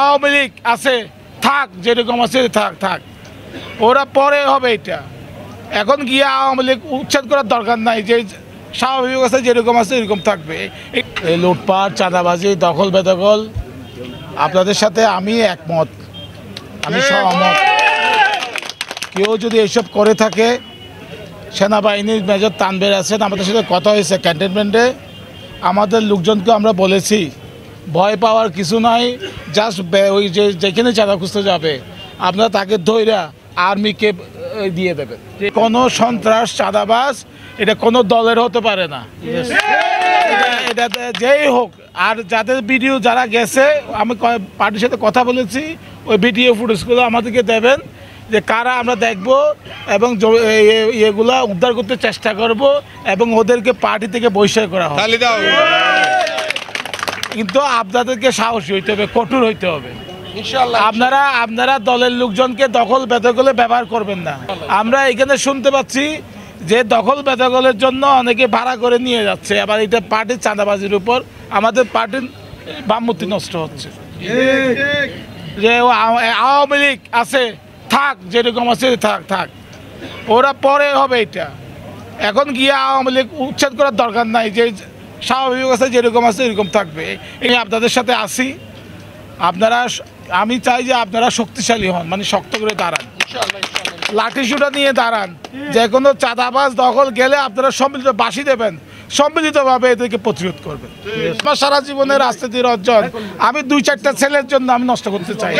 আওয়ামী লীগ আছে থাক, যেরকম আছে থাক থাক, ওরা পরে হবে। এটা এখন গিয়ে আওয়ামী লীগ উচ্ছেদ করার দরকার নাই, যে স্বাভাবিক আছে যেরকম আছে এরকম থাকবে। এই লুটপাট, চাঁদাবাজি, দখল বেদখল, আপনাদের সাথে আমি একমত, আমি সহমত। কেউ যদি এইসব করে থাকে, সেনাবাহিনীর মেজর তানভীর আছেন, আমাদের সাথে কথা হয়েছে ক্যান্টনমেন্টে, আমাদের লোকজনকে আমরা বলেছি ভয় পাওয়ার কিছু নাই, জাস্ট ওই যেখানে চাঁদা খুঁজতে যাবে আপনারা তাকে ধইরা আর্মিকে দিয়ে দেবেন। কোনো সন্ত্রাস, চাঁদাবাজ এটা কোনো দলের হতে পারে না, এটা যেই হোক। আর যাদের ভিডিও যারা গেছে, আমি পার্টির সাথে কথা বলেছি, ওই ভিডিও ফুটেজগুলো আমাদেরকে দেবেন, যে কারা আমরা দেখব এবং এগুলা উদ্ধার করতে চেষ্টা করব এবং ওদেরকে পার্টি থেকে বহিষ্কার করা হবে। কিন্তু আপনাদেরকে সাহসী হইতে হবে, কঠোর হইতে হবে। আপনারা দলের লোকজনকে দখল বেদখলে ব্যবহার করবেন না। আমরা এখানে শুনতে পাচ্ছি যে দখল বেদখলের জন্য অনেকে ভাড়া করে নিয়ে যাচ্ছে, আবার এটা পার্টির চাঁদাবাজির উপর আমাদের পার্টির ভাবমূর্তি নষ্ট হচ্ছে। যে আওয়ামী লীগ আছে থাক, যেরকম আছে থাক থাক, ওরা পরে হবে। এটা এখন গিয়ে আওয়ামী লীগ উচ্ছেদ করার দরকার নাই, যে স্বাভাবিক আছে যেরকম আছে এরকম থাকবে। এই আপনাদের সাথে আসি, আমি চাই যে আপনারা শক্তিশালী হন, মানে শক্ত করে দাঁড়ান, লাঠিসুটা নিয়ে দাঁড়ান। যে কোনো চাঁদাবাজ দখল গেলে আপনারা সম্মিলিত বাঁশি দেবেন, সম্মিলিতভাবে এদেরকে প্রতিরোধ করবেন। আমার সারা জীবনের রাজনীতির অর্জন আমি 2-4টা ছেলের জন্য আমি নষ্ট করতে চাই।